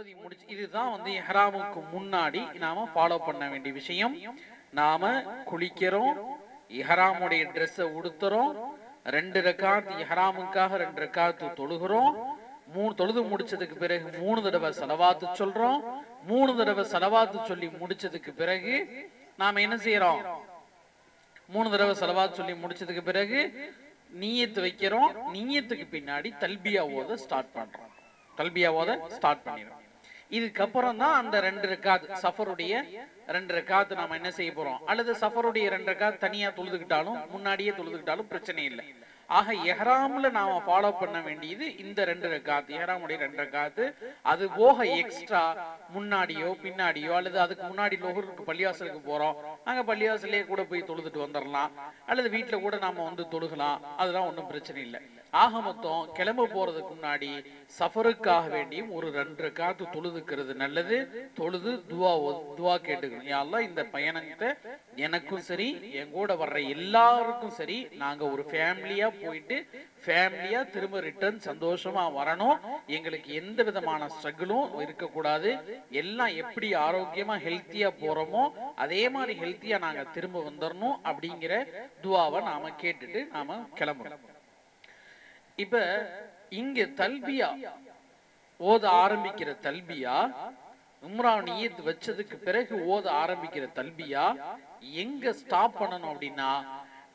ஓதி முடிச்சு இதுதான் வந்து இஹ்ராமுக்கு முன்னாடி நாம ஃபாலோ பண்ண வேண்டிய விஷயம். நாம குளிக்கிறோம், இஹ்ராமுடைய ட்ரெஸ்ஸை உடுத்துறோம், 2 ரக்காத் இஹ்ராமுக்காக 2 ரக்காத் தொழுகிறோம். 3 தொழுது முடிச்சதுக்கு பிறகு 3 தடவை ஸலவாத்து சொல்றோம். 3 தடவை ஸலவாத்து சொல்லி முடிச்சதுக்கு பிறகு நாம என்ன செய்யறோம்? 3 தடவை ஸலவாத்து சொல்லி முடிச்சதுக்கு பிறகு நியத்து வைக்கிறோம். நியத்துக்கு பின்னாடி தல்பியா ஓத ஸ்டார்ட் பண்றோம். தல்பியா ஓத ஸ்டார்ட் பண்ணிடுறோம். இதுக்கப்புறம் தான் அந்த 2 ரக்காத் சஃபருடைய 2 ரக்காத் நாம என்ன செய்ய போறோம், அல்லது சஃபருடைய 2 ரக்காத் தனியா தொழுதுகிட்டாலும் முன்னாடியே தொழுதுகிட்டாலும் பிரச்சனை இல்லை. ஆக இஹ்ராம்ல நாம ஃபாலோ பண்ண வேண்டியது இந்த 2 ரக்காத், இஹ்ராமுடைய 2 ரக்காத். அது போக எக்ஸ்ட்ரா முன்னாடியோ பின்னாடியோ அல்லது அதுக்கு முன்னாடி லோஹருக்கு பள்ளிவாசலுக்கு போறோம், அங்க பள்ளிவாசலே கூட போய் தொழுதுட்டு வந்துடலாம், அல்லது வீட்டுல கூட நாம வந்து தொழுகலாம், அதெல்லாம் ஒன்றும் பிரச்சனை இல்லை. ஆக மொத்தம் கிளம்ப போறதுக்கு முன்னாடி சஃபருக்காக வேண்டியும் ஒரு 2 ரக்காத் தொழுதுக்கிறது நல்லது. தொழுது துவா கேட்டுக்கணும். யா அல்லாஹ் இந்த பயணத்தை எனக்கும் சரி என் கூட வர்ற எல்லாருக்கும் சரி நாங்க ஒரு ஃபேமிலியா போயிட்டு ஃபேமிலியா திரும்ப ரிட்டர்ன் சந்தோஷமா வரணும். எங்களுக்கு எந்த விதமான ஸ்ட்ரகிளும் இருக்கக்கூடாது. எல்லாம் எப்படி ஆரோக்கியமா ஹெல்த்தியா போறோமோ அதே மாதிரி ஹெல்த்தியா நாங்க திரும்ப வந்துடணும் அப்படிங்கிற துவாவை நாம கேட்டுட்டு நாம கிளம்பணும். இப்ப இங்க தல்பியா ஓத ஆரம்பிக்கிற தல்பியா, உம்ரா நியத் வச்சதுக்கு பிறகு ஓத ஆரம்பிக்கிற தல்பியா எங்க ஸ்டாப் பண்ணணும் அப்படின்னா,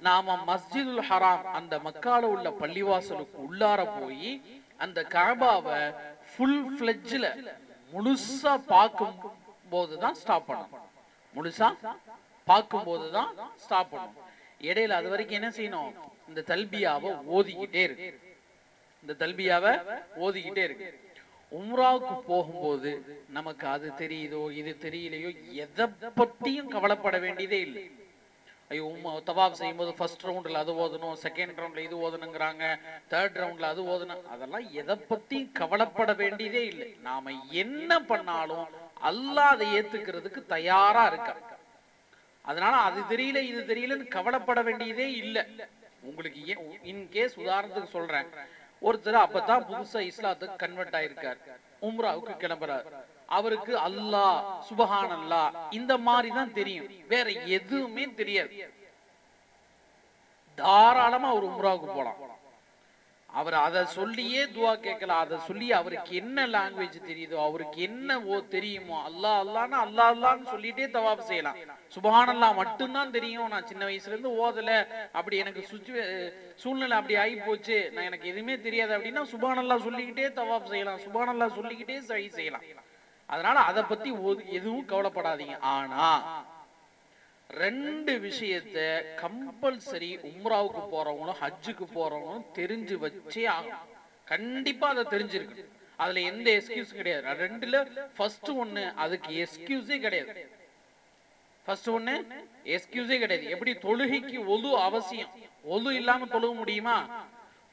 நாம மஸ்ஜிதுல் ஹராம் அந்த மக்கால உள்ள பள்ளிவாசலுக்கு உள்ளார போய் அந்த கஅபாவை ஃபுல் ஃப்ளெட்ஜ்ல முழுசா பார்க்கும் போதுதான் ஸ்டாப் பண்ணணும். முழுசா பார்க்கும் போதுதான் ஸ்டாப் பண்ணணும். இடையில அது வரைக்கும் என்ன செய்யணும்? இந்த தல்பியாவை ஓதிக்கிட்டே இருக்கு. இந்த தல்பியாவை ஓதிக்கிட்டே இருக்கு. உம்ராவுக்கு போகும்போது நமக்கு அது தெரியுதோ இது தெரியலையோ எதை பத்தியும் கவலைப்பட வேண்டியதே இல்லை. ஐயோ தவாப் செய்யும் போது ஃபர்ஸ்ட் ரவுண்ட்ல அது ஓதணும், செகண்ட் ரவுண்ட்ல இது ஓதணுங்கிறாங்க, தேர்ட் ரவுண்ட்ல அது ஓதணும், அதெல்லாம் எதை பத்தியும் கவலைப்பட வேண்டியதே இல்லை. நாம என்ன பண்ணாலும் அல்லாஹ் அதை ஏத்துக்கிறதுக்கு தயாரா இருக்க. அதனால அது தெரியல இது தெரியலன்னு கவலைப்பட வேண்டியதே இல்லை. உங்களுக்கு இன்கேஸ் உதாரணத்துக்கு சொல்றேன், ஒருத்தர் அப்பதான் புதுசா இஸ்லாத்துக்கு கன்வெர்ட் ஆயிருக்கார், உம்ராவுக்கு கிளம்புறார். அவருக்கு அல்லாஹ் சுபஹான் அல்லாஹ் இந்த மாதிரி தான் தெரியும், வேற எதுவுமே தெரியாது. தாராளமா ஒரு உம்ராவுக்கு போலாம். அவர் அதை சொல்லியே துவா கேட்கலாம். அதை சொல்லி அவருக்கு என்ன லாங்குவேஜ் தெரியுதோ, அவருக்கு என்ன தெரியுமோ, அல்லாஹ் அல்லான்னு அல்லாஹ் அல்லான்னு சொல்லிட்டே தவாப் செய்யலாம். சுபஹானல்லாஹ் மட்டும்தான் தெரியும், நான் சின்ன வயசுல இருந்து ஓதல, அப்படி எனக்கு சூழ்நிலை அப்படி ஆகி போச்சு, நான் எனக்கு எதுவுமே தெரியாது அப்படின்னா சுபஹானல்லாஹ் சொல்லிக்கிட்டே தவாப் செய்யலாம், சுபஹானல்லாஹ் சொல்லிக்கிட்டே சஹி செய்யலாம். அதனால அதை பத்தி எதுவும் கவலைப்படாதீங்க. ஆனா 2 விஷயத்தை கம்பல்சரி உம்ராவுக்கு போறவங்களும் ஹஜ்ஜுக்கு போறவங்களும் தெரிஞ்சு வச்சே ஆகும். கண்டிப்பா அதை தெரிஞ்சிருக்கு. அதுல எந்த எக்ஸ்கியூஸ் கிடையாது. 2ல ஃபர்ஸ்ட் ஒண்ணு அதுக்கு எக்ஸ்கியூஸே கிடையாது. ஃபர்ஸ்ட் ஒண்ணு எக்ஸ்கியூஸே கிடையாது. எப்படி தொழுகைக்கு ஒது அவசியம், ஒது இல்லாம தொழுக முடியுமா?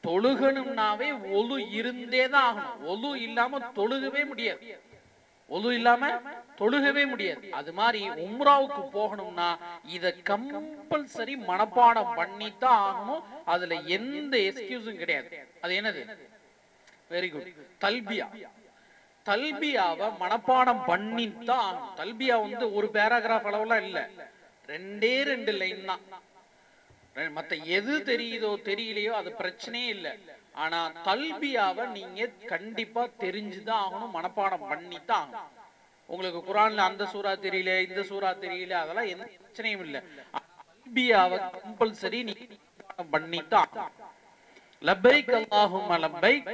தொழுகணும்னாவே ஒது இருந்தே தான் ஆகணும். ஒது இல்லாம தொழுகவே முடியாது. ஒது இல்லாம தொழுகவே முடியாது. அது மாதிரி உம்ராவுக்கு போகணும்னா இத கம்பல்சரி மனப்பாடம் பண்ணித்தான் ஆகணும். அதுல எந்த எக்ஸ்கியூஸும் கிடையாது. அது என்னது? Very good, தல்பியா. தல்பியாவை மனப்பாடம் பண்ணித்தான் ஆகணும். தல்பியா வந்து ஒரு பேராகிராஃப் அளவுலாம் இல்ல, 2 லைன் தான். மத்த எது தெரியுதோ தெரியலையோ அது பிரச்சனையே இல்லை. ஆனா தல்பியாவை நீங்க கண்டிப்பா தெரிஞ்சுதான் ஆகணும், மனப்பாடம் பண்ணித்தான் ஆகணும். உங்களுக்கு குர்ஆன்ல அந்த சூரா தெரியல இந்த சூரா தெரியல அதெல்லாம் எந்த பிரச்சனையும் இல்லை. தல்பியாவை கம்பல்சரி நீங்க பண்ணித்தான் ஆகணும். லப்பைக் அல்லாஹும்ம லப்பைக்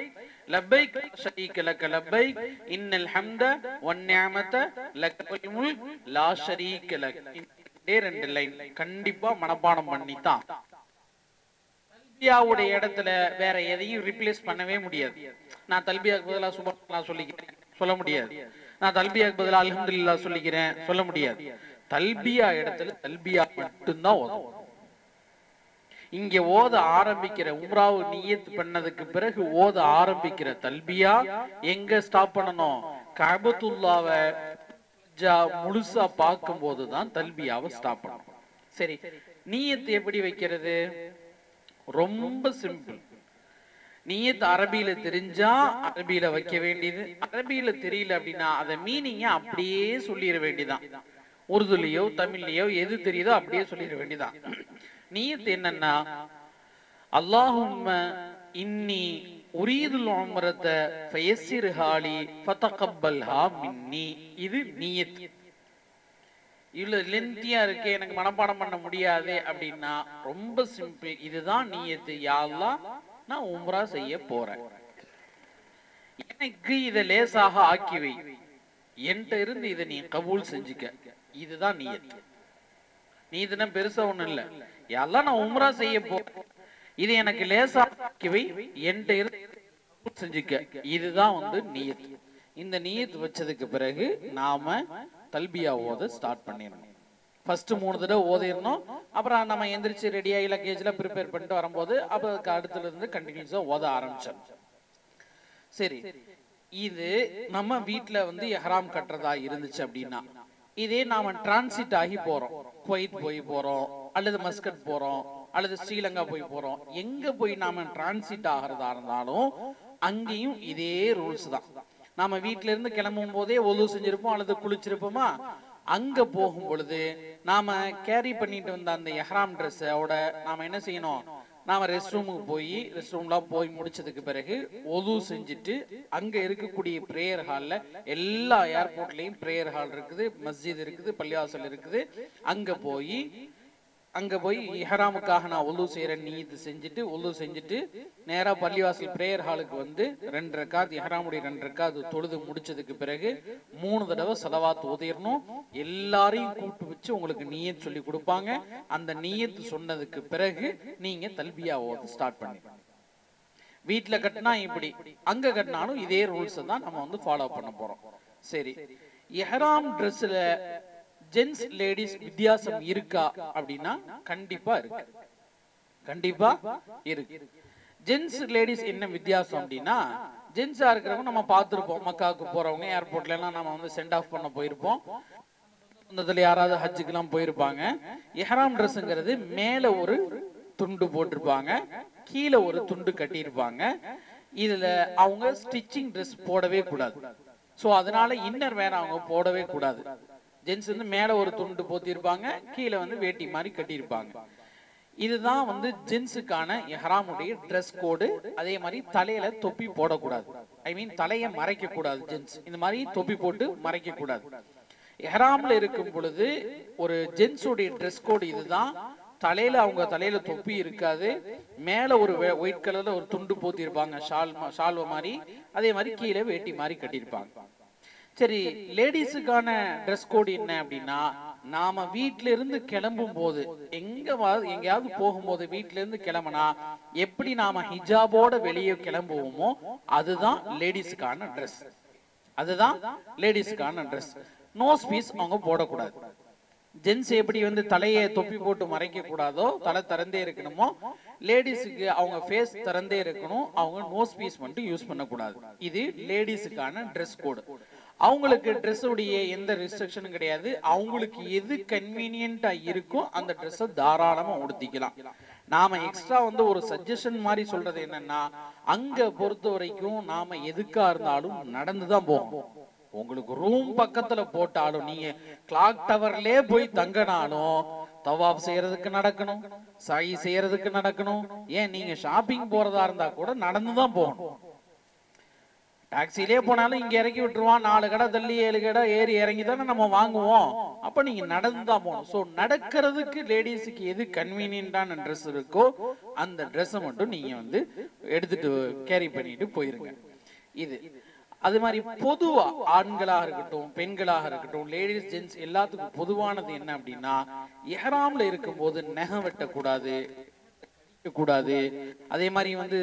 லப்பைக் லா ஷரீக லக லப்பைக் இன்னல் ஹம்த வன் நிஅமத லக்கல் முல்க் லா ஷரீக லக். இந்த 2 லைன் கண்டிப்பா மனப்பாடம் பண்ணித்தான். தல்பியாவுடைய இடத்துல வேற எதையும் ரிப்ளேஸ் பண்ணவே முடியாது. நான் தல்பியாக்கு பதிலா சுப்ஹானல்லாஹ் சொல்லிக்கிறேன் சொல்ல முடியாது. நான் தல்பியாக்கு பதிலா அல்ஹம்துலில்லாஹ் சொல்லிக்கிறேன் சொல்ல முடியாது. தல்பியா இடத்துல தல்பியா மட்டும்தான் ஓதணும். இங்க ஓத ஆரம்பிக்கிற உம்ராவு நியத் பண்ணதுக்கு பிறகு ஓத ஆரம்பிக்கிற தல்பியா எங்க ஸ்டாப் பண்ணணும்? கஅபத்துல்லாஹ்வை முழுசா பார்க்கும் போதுதான் தல்பியாவை ஸ்டாப் பண்ணணும். சரி, நியத் எப்படி வைக்கிறது? ரொம்ப சிம்பிள். நீயத் அரபியில தெரிஞ்சா அரபியில வைக்க வேண்டியது, அரபியில தெரியல அப்படின்னா அத மீனிங்க அப்படியே சொல்லிட வேண்டியதான். உருதுலயோ தமிழ்லயோ எது தெரியுதோ அப்படியே சொல்லிட வேண்டியதான். நீயத் என்னன்னா, அல்லாஹும்ம இன்னி உரீதுல் உம்ரத ஃபயஸ்ஸிர்ஹா லி ஃபதகப்பல்ஹா மின்னி. இது நியத். இவ்வளவு லென்த்தியா இருக்கு, எனக்கு மனப்பாடம் பண்ண முடியாது அப்படின்னா ரொம்ப சிம்பிள். இதுதான் நியத்து. யா அல்லாஹ், நான் உம்ரா செய்ய போறேன், எனக்கு இதை லேசாக ஆக்கி வை, என்கிட்ட இருந்து இதை நீ கபூல் செஞ்சுக்க. இதுதான் நியத். நீயத்துனா பெருசா ஒண்ணும் இல்ல. யா அல்லாஹ், நான் உம்ரா செய்ய போறேன், இது எனக்கு லேசாக ஆக்கி வை, என்கிட்ட இருந்து செஞ்சுக்க. இதுதான் வந்து நியத். இந்த நியத் வச்சதுக்கு பிறகு நாம தல்பியா ஓத ஸ்டார்ட் பண்ணிடணும். ஃபர்ஸ்ட் 3 தடவை ஓதிடணும். அப்புறம் நம்ம எந்திரிச்சு ரெடியாகி லக்கேஜ்ல ப்ரிப்பேர் பண்ணிட்டு வரும்போது அப்ப அடுத்துல இருந்து கண்டினியூஸா ஓத ஆரம்பிச்சோம். சரி, இது நம்ம வீட்டுல வந்து இஹ்ராம் கட்டுறதா இருந்துச்சு அப்படின்னா, இதே நாம டிரான்சிட் ஆகி போறோம், குவைத் போய் போறோம், அல்லது மஸ்கட் போறோம், அல்லது ஸ்ரீலங்கா போய் போறோம், எங்க போய் நாம டிரான்சிட் ஆகிறதா இருந்தாலும் அங்கேயும் இதே ரூல்ஸ் தான். நாம வீட்டுல இருந்து கிளம்பும் போதே ஒது செஞ்சிருப்போம் அல்லது குளிச்சிருப்போமா, அங்க போகும் பொழுது நாம கேரி பண்ணிட்டு வந்த அந்த இஹ்ராம் ட்ரெஸ்ஸோட நாம என்ன செய்யணும், நாம ரெஸ்ட் ரூமுக்கு போய் ரெஸ்ட் ரூம்லாம் போய் முடிச்சதுக்கு பிறகு ஒது செஞ்சுட்டு அங்க இருக்கக்கூடிய பிரேயர் ஹால்ல, எல்லா ஏர்போர்ட்லயும் பிரேயர் ஹால் இருக்குது, மஸ்ஜித் இருக்குது, பள்ளிவாசல் இருக்குது, அங்க போய் இஹ்ராமுக்காக நான் உலு செய்யறேன் நீயத்து செஞ்சுட்டு உலு செஞ்சுட்டு நேரா பள்ளிவாசல் பிரேயர் ஹாலுக்கு வந்து 2 ரக்காத் இஹ்ராமுடைய 2 ரக்காத் தொழுது முடிச்சதுக்கு பிறகு 3 தடவை ஸலவாத் ஓதிரணும். எல்லாரையும் கூட்டு வச்சு உங்களுக்கு நீயத் சொல்லி கொடுப்பாங்க. அந்த நீயத் சொன்னதுக்கு பிறகு நீங்க தல்பியா ஓத ஸ்டார்ட் பண்ணி, வீட்டுல கட்டினா இப்படி, அங்க கட்டினாலும் இதே ரூல்ஸ் தான் நம்ம வந்து ஃபாலோ பண்ண போறோம். சரி, இஹ்ராம் ட்ரெஸ்ல ஜென்ஸ் லேடிஸ் வித்தியாசம் இருக்கா அப்படின்னா கண்டிப்பா இருக்கு, கண்டிப்பா இருக்கு. ஜென்ஸ் லேடிஸ் என்ன வித்தியாசம் அப்படின்னா, ஜென்ஸா இருக்கிறவங்க நம்ம பார்த்திருப்போம், மக்காவுக்கு போறவங்க ஏர்போர்ட்ல எல்லாம் நம்ம வந்து சென்ட் ஆஃப் பண்ண போயிருப்போம், சொந்தத்துல யாராவது ஹஜ்ஜுக்கு எல்லாம் போயிருப்பாங்க. இஹ்ராம் ட்ரெஸ்ங்கிறது மேல ஒரு துண்டு போட்டிருப்பாங்க, கீழே ஒரு துண்டு கட்டியிருப்பாங்க. இதுல அவங்க ஸ்டிச்சிங் ட்ரெஸ் போடவே கூடாது. சோ அதனால இன்னர் வேற அவங்க போடவே கூடாது. ஜென்ஸ் வந்து மேல ஒரு துண்டு போத்திருப்பாங்க, கீழே வந்து வேட்டி மாதிரி கட்டியிருப்பாங்க. இதுதான் வந்து ஜென்ஸுக்கான இஹ்ராமுடைய ட்ரெஸ் கோடு. அதே மாதிரி தலையில தொப்பி போடக்கூடாது, ஐ மீன் தலையை மறைக்க கூடாது. ஜென்ஸ் இந்த மாதிரி தொப்பி போட்டு மறைக்க கூடாது. இஹ்ராம்ல இருக்கும் பொழுது ஒரு ஜென்ஸுடைய ட்ரெஸ் கோடு இதுதான். அவங்க தலையில தொப்பி இருக்காது, மேல ஒரு ஒயிட் கலர்ல ஒரு துண்டு போத்தி இருப்பாங்க, ஷால்வ மாதிரி, அதே மாதிரி கீழே வேட்டி மாதிரி கட்டியிருப்பாங்க. சரி, லேடிஸுக்கான ட்ரெஸ் கோடு என்ன அப்படின்னா, நாம வீட்டுல இருந்து கிளம்பும் போது எங்கேயாவது போகும்போது வீட்டுல இருந்து கிளம்பினா எப்படி நாம ஹிஜாபோட வெளியே கிளம்புவோமோ அதுதான் லேடிஸுக்கான ட்ரெஸ். அதுதான் லேடிஸுக்கான ட்ரெஸ். நோஸ் பீஸ் அவங்க போடக்கூடாது. ஜென்ஸ் எப்படி வந்து தலையை தொப்பி போட்டு மறைக்க கூடாதோ, தலை திறந்தே இருக்கணுமோ, லேடிஸுக்கு அவங்க ஃபேஸ் திறந்தே இருக்கணும், அவங்க நோஸ் பீஸ் மட்டும் யூஸ் பண்ணக்கூடாது. இது லேடிஸுக்கான ட்ரெஸ் கோடு. அவங்களுக்கு ட்ரெஸ் உடைய எந்த ரெஸ்ட்ரிக்ஷனும் கிடையாது. அவங்களுக்கு எது கன்வீனியன்ட்டா இருக்கோ அந்த ட்ரெஸ்ஸை தாராளமா உடுத்திக்கலாம். நாம எக்ஸ்ட்ரா வந்து ஒரு சஜஷன் மாதிரி சொல்றது என்னன்னா, அங்க பொறுத்த வரைக்கும் நாம எதுக்கா இருந்தாலும் நடந்துதான் போகணும். உங்களுக்கு ரூம் பக்கத்துல போட்டாலும், நீங்க கிளாக் டவர்லயே போய் தங்கினாலும் தவாப் செய்யறதுக்கு நடக்கணும், சாயி செய்யறதுக்கு நடக்கணும். ஏன் நீங்க ஷாப்பிங் போறதா இருந்தா கூட நடந்துதான் போகணும். டாக்ஸிலே போனாலும் இங்க இறக்கி விட்டுருவான், 4 கடை தள்ளி 7 கடை ஏறி இறங்கி தானே நம்ம வாங்குவோம். அப்ப நீங்க நடந்துதான் போகணும். சோ நடக்கிறதுக்கு லேடிஸுக்கு எது கன்வீனியன்டான ட்ரெஸ் இருக்கோ அந்த ட்ரெஸ்ஸை மட்டும் நீங்க வந்து எடுத்துட்டு கேரி பண்ணிட்டு போயிருங்க. இது அது மாதிரி பொதுவா ஆண்களாக இருக்கட்டும் பெண்களாக இருக்கட்டும், லேடிஸ் ஜென்ஸ் எல்லாத்துக்கும் பொதுவானது என்ன அப்படின்னா, இஹ்ராம்ல இருக்கும் போது நகம் வெட்டக்கூடாது, கூடாது. அதே மாதிரி வந்து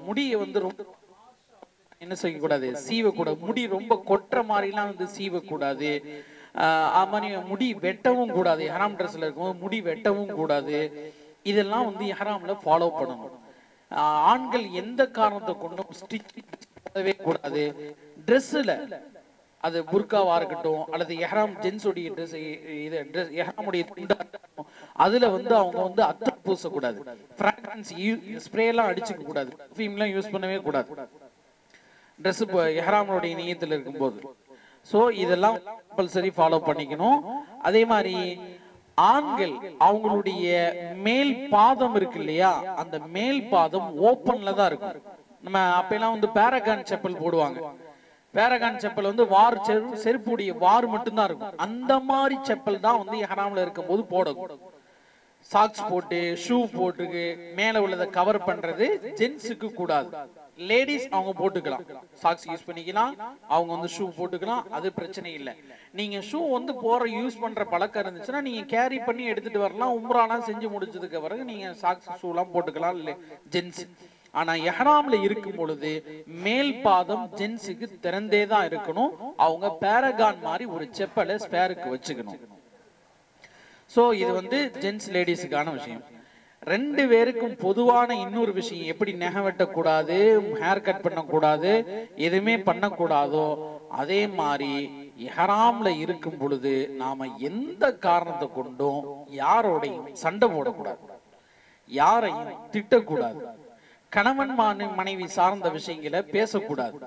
முடியை வந்து ரொம்ப என்ன செய்யக்கூடாது, சீவக்கூடாது. முடி ரொம்ப கொட்டுற மாதிரிலாம் வந்து சீவக்கூடாது. முடி வெட்டவும் கூடாது. இஹ்ராம் ட்ரெஸ்ல இருக்கும்போது முடி வெட்டவும் கூடாது. இதெல்லாம் வந்து இஹ்ராம்ல ஃபாலோ பண்ணணும். ஆண்கள் எந்த காரணத்தை கொண்டும் ஸ்டிச்சிங் போடவே கூடாது. ட்ரெஸ்ல அது புர்காவா இருக்கட்டும் அல்லது இஹ்ராம் ஜென்ஸுடைய ட்ரெஸ், இது இஹ்ராமுடைய துண்டா இருக்கட்டும், அதுல வந்து அவங்க வந்து அத்தர் பூசக்கூடாது, ஃப்ராக்ரன்ஸ் ஸ்ப்ரே எல்லாம் அடிச்சுக்க கூடாது, பர்ஃபியூம்லாம் யூஸ் பண்ணவே கூடாது ட்ரெஸ் இஹ்ராமுடைய நியத்தில் இருக்கும்போது. ஸோ இதெல்லாம் கம்பல்சரி ஃபாலோ பண்ணிக்கணும். அதே மாதிரி ஆண்கள் அவங்களுடைய மேல் பாதம் இருக்கு இல்லையா, அந்த மேல் பாதம் ஓப்பன்ல தான் இருக்கும். நம்ம அப்பெல்லாம் வந்து பேரகான் செப்பல் போடுவாங்க. பேரகான் செப்பல் வந்து வார் செருப்புடைய வார் மட்டும்தான் இருக்கும். அந்த மாதிரி செப்பல் தான் வந்து இஹ்ராம்ல இருக்கும்போது போடணும். சாக்ஸ் போட்டு ஷூ போட்டு மேல உள்ளதை கவர் பண்றது ஜென்ஸுக்கு கூடாது. லேடிஸ் அவங்க போட்டுக்கலாம், சாக்ஸ் யூஸ் பண்ணிக்கலாம், அவங்க வந்து ஷூ போட்டுக்கலாம், அது பிரச்சனை இல்லை. நீங்க ஷூ வந்து யூஸ் பண்ற பழக்கம் இருந்துச்சுன்னா நீங்க கேரி பண்ணி எடுத்துட்டு வரலாம். உம்ராலாம் செஞ்சு முடிச்சதுக்கு பிறகு நீங்க சாக்ஸ் ஷூ எல்லாம் போட்டுக்கலாம் ஜென்ஸ். ஆனா இஹ்ராம்ல இருக்கும் பொழுது மேல் பாதம் ஜென்ஸுக்கு திறந்தே தான் இருக்கணும். அவங்க பேரகான் மாதிரி ஒரு செப்பலை ஸ்பேருக்கு வச்சுக்கணும். சோ இது வந்து ஜென்ஸ் லேடிஸுக்கான விஷயம். ரெண்டு பேருக்கும் பொதுவான இன்னொரு விஷயம், எப்படி நகை வெட்டக்கூடாது, ஹேர் கட் பண்ணக்கூடாது, எதுவுமே பண்ணக்கூடாதோ அதே மாதிரி இஹ்ராம்ல இருக்கும் பொழுது நாம எந்த காரணத்தை கொண்டும் யாரோடையும் சண்டை போடக்கூடாது, யாரையும் திட்டக்கூடாது, கணவன் மனைவி சார்ந்த விஷயங்களை பேசக்கூடாது.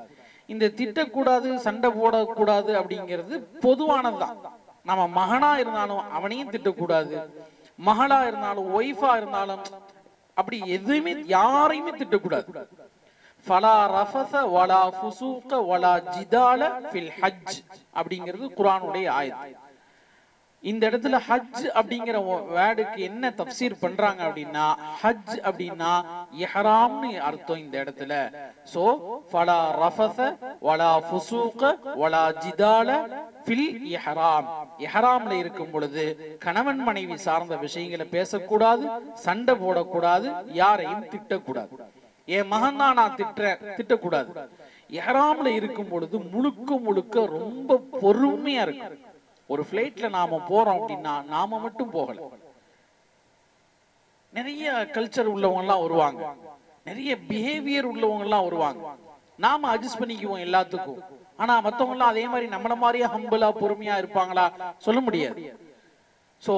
இந்த திட்டக்கூடாது சண்டை போடக்கூடாது அப்படிங்கிறது பொதுவானதுதான். நம்ம மகனா இருந்தாலும் அவனையும் திட்டக்கூடாது, மகளா இருந்தாலும் ஒய்ஃபா இருந்தாலும் அப்படி எதுவுமே யாரையுமே திட்டக்கூடாது. ஃபலா ரஃபஸ வலா ஃபுசூக வலா ஜிதால ஃபில் ஹஜ் அப்படிங்கிறது குர்ஆனுடைய ஆயத். இந்த இடத்துல ஹஜ் அப்படிங்கிற வேர்டுக்கு என்ன தஃப்சீர் பண்றாங்க அப்படின்னா, ஹஜ் அப்படின்னா இஹ்ராம்னு அர்த்தம் இந்த இடத்துல. சோ ஃபலா ரஃபஸ வலா ஃபுசூக வலா ஜிதால ஃபில் இஹ்ராம், இஹ்ராம்ல இருக்கும் பொழுது கணவன் மனைவி சார்ந்த விஷயங்களை பேசக்கூடாது, சண்டை போடக்கூடாது, யாரையும் திட்டக்கூடாது. என் மகன் தான் நான் திட்டக்கூடாது. இஹ்ராம்ல இருக்கும் பொழுது முழுக்க முழுக்க ரொம்ப பொறுமையா இருக்கும். ஒரு பிளைட்ல நாம போறோம் அப்படின்னா நாம மட்டும் போகல, நிறைய கல்ச்சர் உள்ளவங்க எல்லாம் வருவாங்க, நிறைய பிஹேவியர் உள்ளவங்க எல்லாம் வருவாங்க. நாம அட்ஜஸ்ட் பண்ணிக்குவோம் எல்லாத்துக்கும். ஆனா மத்தவங்க எல்லாம் அதே மாதிரி நம்மள மாதிரியே ஹம்பிளா பொறுமையா இருப்பாங்களா சொல்ல முடியாது. சோ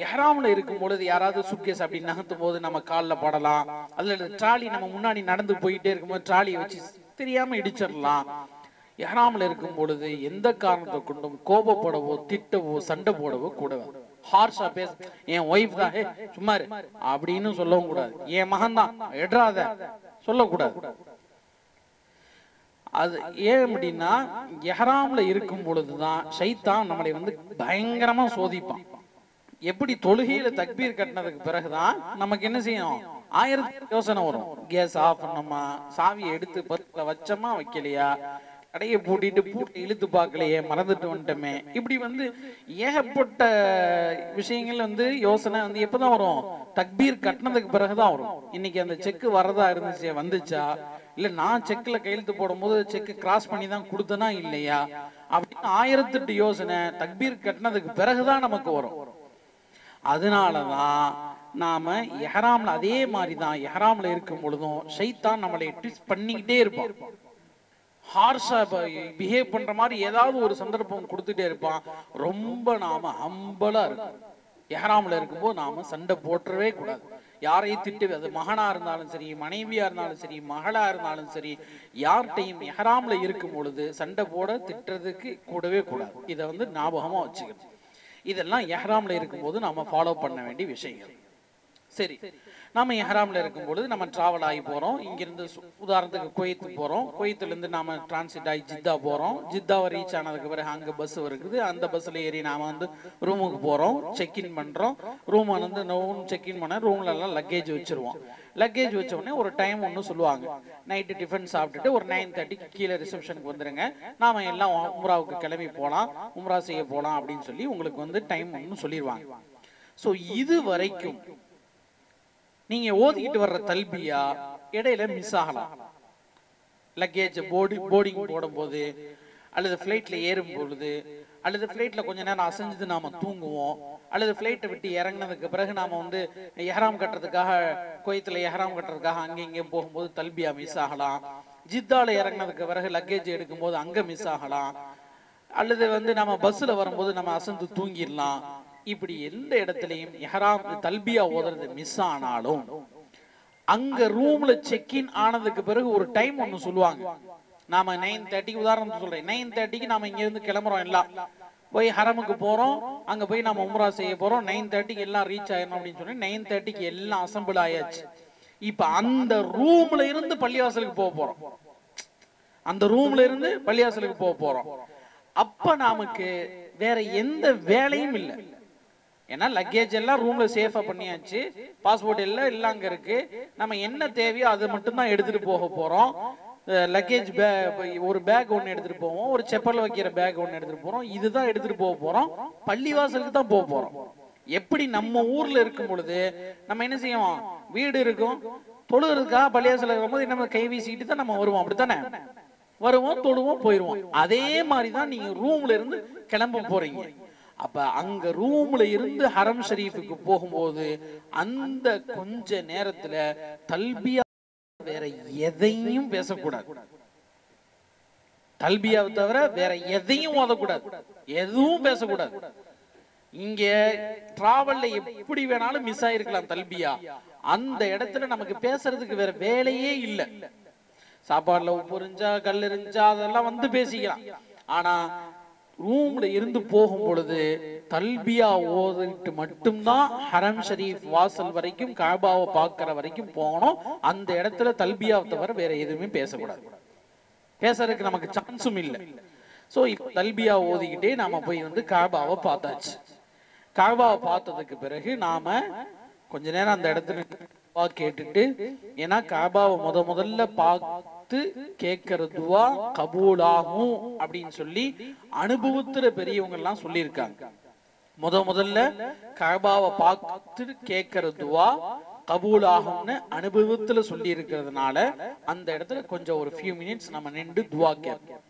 இஹ்ராம்ல இருக்கும் பொழுது யாராவது சூட்கேஸ் அப்படி நகர்த்தும் போது நம்ம காலில் படலாம், அல்லது ட்ராலி நம்ம முன்னாடி நடந்து போயிட்டே இருக்கும்போது ட்ராலியை வச்சு தெரியாம இடிச்சிடலாம். இஹ்ராம்ல இருக்கும் பொழுது எந்த காரணத்தை கொண்டும் கோபப்படவோ திட்டவோ சண்டை போடவோ கூடாது. ஹார்ஷா பேச, என் ஒய்ஃப் தான் சும்மா அப்படின்னு சொல்லவும் கூடாது, என் மகன் தான் எட்ராத சொல்லக்கூடாது. அது ஏன் அப்படின்னா இஹ்ராம்ல இருக்கும் பொழுதுதான் ஷைத்தான் நம்மளை வந்து பயங்கரமா சோதிப்பான். எப்படி தொழுகையில தக்பீர் கட்டினதுக்கு பிறகுதான் நமக்கு என்ன செய்யும், 1000 யோசனை வரும். கேஸ் ஆஃப் பண்ணோமா, சாவியை எடுத்து பத்துல வச்சோமா வைக்கலையா, கடையை பூட்டிட்டு பூட்டி இழுத்து பார்க்கலையே, மறந்துட்டு வந்துட்டோமே, இப்படி வந்து ஏகப்பட்ட விஷயங்கள் வந்து யோசனை வந்து எப்பதான் வரும், தக்பீர் கட்டினதுக்கு பிறகுதான் வரும். இன்னைக்கு அந்த செக்கு வரதா இருந்துச்சு, வந்துச்சா, இல்ல நான் செக்ல கையெழுத்து போடும் போது செக் கிராஸ் பண்ணி தான் கொடுத்தனா இல்லையா, அப்படின்னு 1008 யோசனை தக்பீர் கட்டினதுக்கு பிறகுதான் நமக்கு வரும். அதனாலதான் நாம இஹ்ராம்ல அதே மாதிரிதான் இஹ்ராம்ல இருக்கும் பொழுதும் ஷைத்தான் நம்மளை ட்விஸ்ட் பண்ணிக்கிட்டே இருப்பான். ஹார்ஷா பிஹேவ் பண்ற மாதிரி ஏதாவது ஒரு சந்தர்ப்பம் கொடுத்துட்டே இருப்பான். ரொம்ப நாம ஹம்பலா இருக்கும். இஹ்ராம்ல இருக்கும்போது நாம சண்டை போட்டுறவே கூடாது, யாரையும் திட்டு, அது மகனா இருந்தாலும் சரி, மனைவியா இருந்தாலும் சரி, மகளா இருந்தாலும் சரி, யார்கிட்டையும் இஹ்ராம்ல இருக்கும் பொழுது சண்டை போட திட்டுறதுக்கு கூடவே கூடாது. இதை வந்து ஞாபகமா வச்சுக்கணும். இதெல்லாம் இஹ்ராம்ல இருக்கும்போது நாம ஃபாலோ பண்ண வேண்டிய விஷயங்கள். சரி, நாம இஹ்ராம்ல இருக்கும்போது நம்ம டிராவல் ஆகி போறோம். இங்கிருந்து உதாரணத்துக்கு குவைத்து போறோம், குவைத்துல இருந்து நாம டிரான்சிட் ஆகி ஜித்தா போறோம். ஜித்தாவை ரீச் ஆனதுக்கு பிறகு அங்க பஸ் இருக்குது, அந்த பஸ்ல ஏறி நாம வந்து ரூமுக்கு போறோம், செக்இன் பண்றோம். ரூம் வந்து செக்இன் பண்ண ரூம்ல எல்லாம் லக்கேஜ் வச்சிருவோம். லக்கேஜ் வச்ச உடனே ஒரு டைம் ஒன்று சொல்லுவாங்க, நைட்டு டிஃபன் சாப்பிட்டுட்டு ஒரு 9:30 கீழே ரிசப்ஷனுக்கு வந்துருங்க, நாம எல்லாம் உம்ராவுக்கு கிளம்பி போலாம், உம்ரா செய்ய போலாம் அப்படின்னு சொல்லி உங்களுக்கு வந்து டைம் ஒன்று சொல்லிடுவாங்க. ஸோ இது வரைக்கும் நீங்க ஓதிக்கிட்டு வர்ற தல்பியா இடையில மிஸ் ஆகலாம். லக்கேஜ் போர்டிங் போடும் போது, அல்லது பிளைட்ல ஏறும் பொழுது, அல்லது பிளைட்ல கொஞ்ச நேரம் அசைஞ்சது நாம தூங்குவோம், அல்லது பிளைட்டை விட்டு இறங்கினதுக்கு பிறகு நாம வந்து இஹ்ராம் கட்டுறதுக்காக குவைத்துல இஹ்ராம் கட்டுறதுக்காக அங்க இங்கே போகும்போது தல்பியா மிஸ் ஆகலாம். ஜித்தால இறங்கினதுக்கு பிறகு லக்கேஜ் எடுக்கும் போது அங்க மிஸ் ஆகலாம். அல்லது வந்து நம்ம பஸ்ல வரும்போது நம்ம அசந்து தூங்கிடலாம். இப்படி எந்த இடத்துலயும் இஹ்ராம் தல்பியா ஓதுறது மிஸ் ஆனாலும் அங்க ரூம்ல செக்இன் ஆனதுக்கு பிறகு ஒரு டைம் ஒன்னு சொல்லுவாங்க. நாம 9:30 உதாரணம் சொல்றேன், 9:30க்கு நாம இங்க இருந்து கிளம்புறோம், எல்லாம் போய் ஹரமுக்கு போறோம், அங்க போய் நாம உம்ரா செய்ய போறோம், 9:30க்கு எல்லாம் ரீச் ஆயிடணும் அப்படின்னு சொல்லி 9:30க்கு எல்லாம் அசம்பிள் ஆயாச்சு. இப்ப அந்த ரூம்ல இருந்து பள்ளிவாசலுக்கு போக போறோம், அந்த ரூம்ல இருந்து பள்ளிவாசலுக்கு போக போறோம். அப்ப நமக்கு வேற எந்த வேலையும் இல்லை. ஏன்னா லக்கேஜ் எல்லாம் ரூம்ல சேஃபா பண்ணியாச்சு, பாஸ்போர்ட் எல்லாம் அங்க இருக்கு. நம்ம என்ன தேவையோ அதை மட்டும் தான் எடுத்துட்டு போக போறோம். லக்கேஜ் ஒரு பேக் ஒன்னு எடுத்துட்டு போவோம், ஒரு செப்பல் வைக்கிற பேக் ஒன்னு எடுத்துட்டு போறோம், இதுதான் எடுத்துட்டு போக போறோம். பள்ளிவாசலுக்கு தான் போக போறோம். எப்படி நம்ம ஊர்ல இருக்கும் பொழுது நம்ம என்ன செய்வோம், வீடு இருக்கும், தொழுகிறதுக்காக பள்ளிவாசல் இருக்கும்போது நம்ம கை வீசிக்கிட்டு தான் நம்ம வருவோம், அப்படித்தானே வருவோம், தொழுவோம், போயிருவோம். அதே மாதிரிதான் நீங்க ரூம்ல இருந்து கிளம்ப போறீங்க. அப்ப அங்க ரூம்ல இருந்து ஹரம் ஷரீஃபுக்கு போகும்போது அந்த கொஞ்ச நேரத்துல தல்பியா வேற எதையும் பேசக்கூடாது, தல்பியாவை தவிர வேற எதையும் ஓதக்கூடாது, எதுவும் பேசக்கூடாது. இங்க டிராவல்ல எப்படி வேணாலும் மிஸ் ஆயிருக்கலாம் தல்பியா, அந்த இடத்துல நமக்கு பேசுறதுக்கு வேற வேலையே இல்லை. சாப்பாடுல உப்பு இருந்துச்சா கல் இருந்துச்சா அதெல்லாம் வந்து பேசிக்கலாம். ஆனா ரூம்ல இருந்து போகும் பொழுது தல்பியா ஓதிட்டு மட்டும்தான் ஹரம் ஷரீஃப் வாசல் வரைக்கும் காபாவை பார்க்கிற வரைக்கும் போகணும். அந்த இடத்துல தல்பியாவை தவிர வேற எதுவுமே பேசக்கூடாது, பேசுறதுக்கு நமக்கு சான்ஸும் இல்லை. சோ இப்ப தல்பியா ஓதிக்கிட்டே நாம போய் வந்து காபாவை பார்த்தாச்சு. காபாவை பார்த்ததுக்கு பிறகு நாம கொஞ்ச நேரம் அந்த இடத்துல கேட்டுட்டு, ஏன்னா காபாவை முதல்ல பார்த்து கேட்கிற துவா கபூல் ஆகும் அப்படின்னு சொல்லி அனுபவத்துல பெரியவங்க எல்லாம் சொல்லியிருக்காங்க. முதல்ல காபாவை பார்த்து கேட்கிற துவா கபூல் ஆகும்னு அனுபவத்துல சொல்லி இருக்கிறதுனால அந்த இடத்துல கொஞ்சம் ஒரு ஃபியூ மினிட்ஸ் நம்ம நின்று துவா கேட்போம்.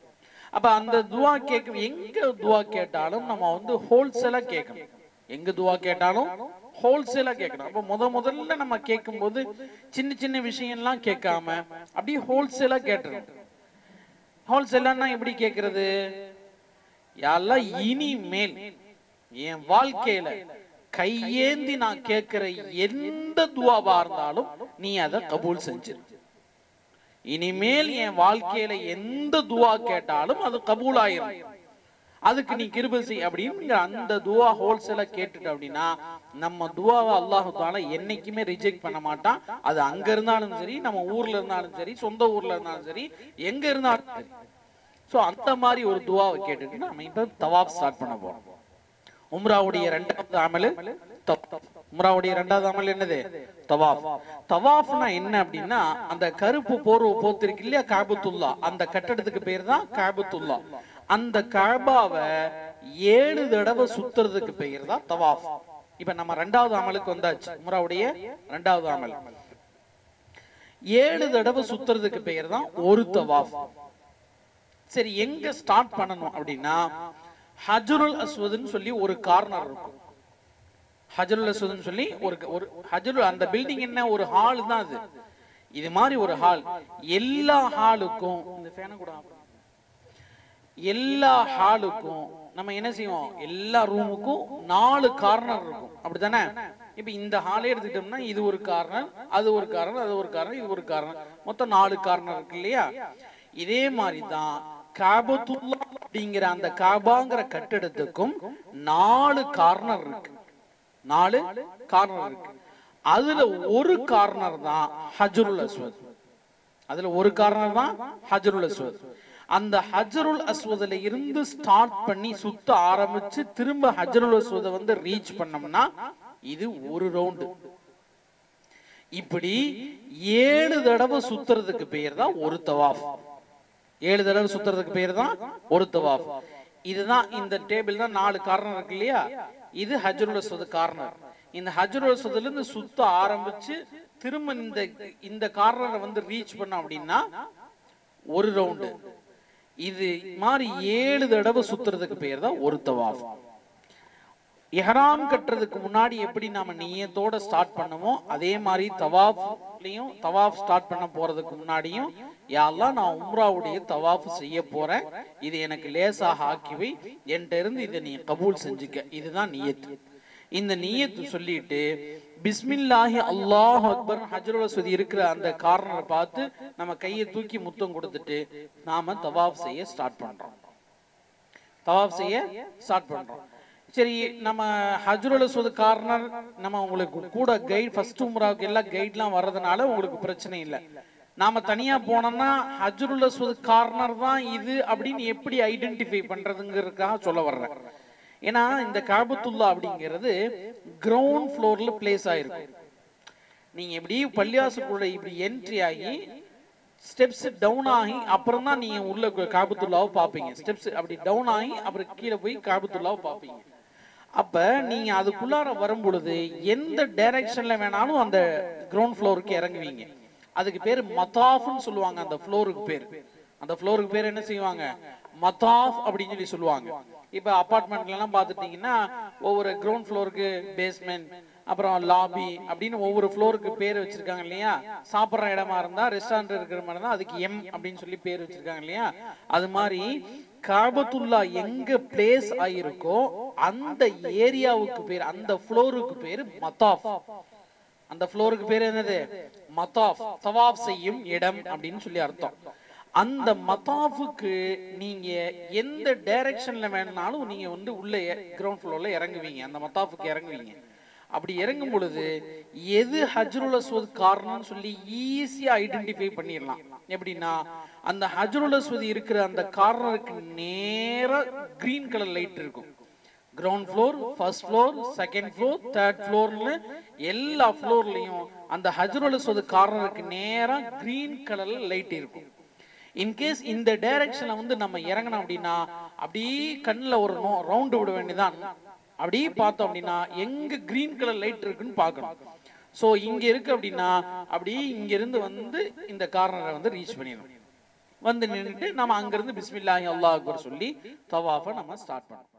அப்ப அந்த துவா கேட்க, எங்க துவா கேட்டாலும் நம்ம வந்து ஹோல்சேலா கேட்கணும், எங்க துவா கேட்டாலும் ஹோல்சேலா கேட்கணும். அப்ப முதல்ல நம்ம கேட்கும் போது சின்ன சின்ன விஷயம் எல்லாம் கேட்காம அப்படியே ஹோல்சேலா கேட்டுறோம். ஹோல்சேலா எப்படி கேட்கறது, யாரெல்லாம் இனிமேல் என் வாழ்க்கையில கையேந்தி நான் கேட்கிற எந்த துவாவா இருந்தாலும் நீ அதை கபூல் செஞ்சிரு. இனிமேல் என் வாழ்க்கையில எந்த துவா கேட்டாலும் அது கபூல் ஆயிரும், அதுக்கு நீ கிருபை செய் அப்படின்னு அந்த துவா ஹோல்சேலா கேட்டுட்டு அப்படின்னா நம்ம துவாவை அல்லாஹ் தஆலா என்னைக்குமே ரிஜெக்ட் பண்ண மாட்டான். அது அங்க இருந்தாலும் சரி, நம்ம ஊர்ல இருந்தாலும் சரி, சொந்த ஊர்ல இருந்தாலும் சரி, எங்க இருந்தாலும் சரி. சோ அந்த மாதிரி ஒரு துவாவை கேட்டுட்டு நம்ம இப்ப தவாப் ஸ்டார்ட் பண்ண போறோம். உம்ராவுடைய இரண்டாவது அமல் உம்ராவுடைய இரண்டாவது அமல் என்னது, தவாஃப். தவாஃப்னா என்ன அப்படின்னா அந்த கருப்பு போர்வை போத்திருக்கு இல்லையா காபத்துல்லா, அந்த கட்டடத்துக்கு பேர் தான் காபத்துல்லா. அந்த காபாவை 7 தடவை சுத்துறதுக்கு பெயர் தான் தவாஃப். இப்ப நம்ம இரண்டாவது அமலுக்கு வந்தாச்சு, உம்ராவுடைய இரண்டாவது அமல். 7 தடவை சுத்துறதுக்கு பெயர் தான் ஒரு தவாஃப். சரி, எங்க ஸ்டார்ட் பண்ணணும் அப்படின்னா ஹஜ்ருல் அஸ்வத்னு சொல்லி ஒரு கார்னர் இருக்கும். ஹஜ்ருல் அஸ்வத்னு சொல்லி ஒரு ஹஜ்ருல், அந்த பில்டிங் என்ன ஒரு ஹால் தான் அது. இது மாதிரி ஒரு ஹால், எல்லா ஹாலுக்கும் இந்த ஃபேனை கூட எல்லா ஹாலுக்கும் நம்ம என்ன செய்வோம், எல்லா ரூமுக்கும் 4 கார்னர் இருக்கும், அப்படித்தானே? இப்ப இந்த ஹாலே எடுத்துக்கிட்டோம்னா இது ஒரு கார்னர், அது ஒரு கார்னர், அது ஒரு கார்னர், இது ஒரு கார்னர், மொத்தம் 4 கார்னர் இருக்கு இல்லையா? இதே மாதிரிதான் காபத்துல்லா அப்படிங்கிற அந்த காபாங்கிற கட்டிடத்துக்கும் 4 கார்னர் இருக்கு, 4 கார்னர் இருக்கு. அதுல ஒரு கார்னர் தான் ஹஜ்ருல் அஸ்வத், அதுல ஒரு கார்னர் தான் ஹஜ்ருல் அஸ்வத். அந்த ஹஜ்ருல் அஸ்வத்ல இருந்து ஸ்டார்ட் பண்ணி சுத்த ஆரம்பிச்சு திரும்ப ஹஜ்ருல் அஸ்வத வந்து ரீச் பண்ணோம்னா இது ஒரு ரவுண்டு. இப்படி 7 தடவை சுத்துறதுக்கு பெயர் தான் ஒரு தவாஃப். 7 தடவை சுத்துறதுக்கு பெயர் தான் ஒரு தவாஃப். இதுதான் இந்த டேபிள் தான் 4 கார்னர் இருக்கு இல்லையா, இது ஹஜ்ருல் அஸ்வத் கார்னர். இந்த ஹஜ்ருல் அஸ்வத்ல இருந்து சுத்த ஆரம்பிச்சு திரும்ப இந்த கார்னரை வந்து ரீச் பண்ணோம் அப்படின்னா ஒரு ரவுண்டு. இது மாதிரி 7 தடவை சுத்துறதுக்கு பெயர் தான் ஒரு தவாஃப். இஹ்ராம் கட்டுறதுக்கு முன்னாடி எப்படி நாம நியத்தோட ஸ்டார்ட் பண்ணமோ அதே மாதிரி தவாஃப்லயும், தவாஃப் ஸ்டார்ட் பண்ண போறதுக்கு முன்னாடியும் யா அல்லாஹ் நான் உம்ராவுடைய தவாஃப் செய்ய போறேன், இது எனக்கு லேசாக ஆக்கிவை, என்கிட்ட இருந்து இதை நீ கபூல் செஞ்சுக்க, இதுதான் நியத். இந்த நியத்து சொல்லிட்டு பிஸ்மில்லாஹி அல்லாஹு அக்பர் ஹஜ்ருல் அஸ்வத் இருக்கிற அந்த கார்னரை பார்த்து நம்ம கையை தூக்கி முத்தம் கொடுத்துட்டு நாம தவாஃப் செய்ய ஸ்டார்ட் பண்றோம். தவாஃப் செய்ய ஸ்டார்ட் பண்றோம். சரி, நம்ம ஹஜ்ருல் அஸ்வத் கார்னர் நம்ம உங்களுக்கு கூட கைட் ஃபர்ஸ்ட் உம்ராவுக்கு எல்லாம் கைட்லாம் வர்றதுனால உங்களுக்கு பிரச்சனை இல்லை. நாம தனியா போனோம்னா ஹஜ்ருல் அஸ்வத் கார்னர் தான் இது அப்படின்னு எப்படி ஐடென்டிஃபை பண்றதுங்கிறதுக்காக சொல்ல வர்றேன். ஏன்னா இந்த காபத்துல்லா அப்படிங்கிறது கிரவுண்ட் ஃப்ளோர்ல பிளேஸ் ஆயிருக்கும். நீங்க இப்படி பள்ளியாசுக்குள்ள இப்படி என்ட்ரி ஆகி ஸ்டெப்ஸ் டவுன் ஆகி அப்புறம் தான் நீங்க உள்ள காபத்துல்லாவை பார்ப்பீங்க. ஸ்டெப்ஸ் அப்படி டவுன் ஆகி அப்புறம் கீழே போய் காபத்துல்லாவை பார்ப்பீங்க. அப்ப நீங்க அதுக்குள்ளார வரும் பொழுது எந்த டைரக்ஷன்ல வேணாலும் அந்த கிரவுண்ட் ஃப்ளோருக்கு இறங்குவீங்க. அதுக்கு பேர் மதாஃப்னு சொல்லுவாங்க. அந்த ஃப்ளோருக்கு பேர், அந்த ஃப்ளோருக்கு பேர் என்ன செய்வாங்க, மதாஃப் அப்படின்னு சொல்லி சொல்லுவாங்க. இப்ப அபார்ட்மெண்ட்ல எல்லாம் பாத்துட்டீங்கன்னா ஒவ்வொரு கிரவுண்ட் ஃப்ளோருக்கு பேஸ்மெண்ட், அப்புறம் லாபி அப்படின்னு ஒவ்வொரு ஃப்ளோருக்கு பேர் வச்சிருக்காங்க இல்லையா. சாப்பிட்ற இடமா இருந்தா, ரெஸ்டாரண்ட் இருக்கிற மாதிரி தான் அதுக்கு எம் அப்படின்னு சொல்லி பேர் வச்சிருக்காங்க இல்லையா. அது மாதிரி காபத்துல்லா எங்க பிளேஸ் ஆயிருக்கோ அந்த ஏரியாவுக்கு பேர், அந்த ஃப்ளோருக்கு பேர் மதாஃப். அந்த ஃப்ளோருக்கு பேர் என்னது, மதாஃப், தவாஃப் செய்யும் இடம் அப்படின்னு சொல்லி அர்த்தம். அந்த மதாஃபுக்கு நீங்க எந்த டைரக்ஷன்ல வேணாலும் நீங்க வந்து உள்ள கிரவுண்ட் ஃப்ளோர்ல இறங்குவீங்க. அந்த மதாஃபுக்கு இறங்குவீங்க. அப்படி இறங்கும் பொழுது எது ஹஜ்ருல் அஸ்வத் கார்னர்னு சொல்லி ஈஸியா ஐடென்டிஃபை பண்ணிடலாம். எப்படின்னா அந்த ஹஜ்ருல் அஸ்வத் இருக்கிற அந்த கார்னருக்கு நேரா கிரீன் கலர் லைட் இருக்கும். Ground floor, first floor, second floor, third ஃப்ளோர்ல எல்லா ஃப்ளோர்லயும் அந்த ஹஜ்ருல் அஸ்வத் கார்னருக்கு நேரா கிரீன் கலர்ல லைட் இருக்கும். இன்கேஸ் இந்த டைரக்ஷன்ல வந்து நம்ம இறங்கணும் அப்படின்னா அப்படியே கண்ணில் ஒரு ரவுண்டு விட வேண்டியதான். அப்படியே பார்த்தோம் அப்படின்னா எங்க கிரீன் கலர் லைட் இருக்குன்னு பார்க்கணும். சோ இங்க இருக்கு அப்படின்னா அப்படியே இங்க இருந்து வந்து இந்த கார்னரை வந்து ரீச் பண்ணிடணும். வந்து நின்றுட்டு நம்ம அங்கிருந்து பிஸ்மில்லாஹி அல்லாஹ் அக்பர் சொல்லி தவாஃபை நம்ம ஸ்டார்ட் பண்ணணும்.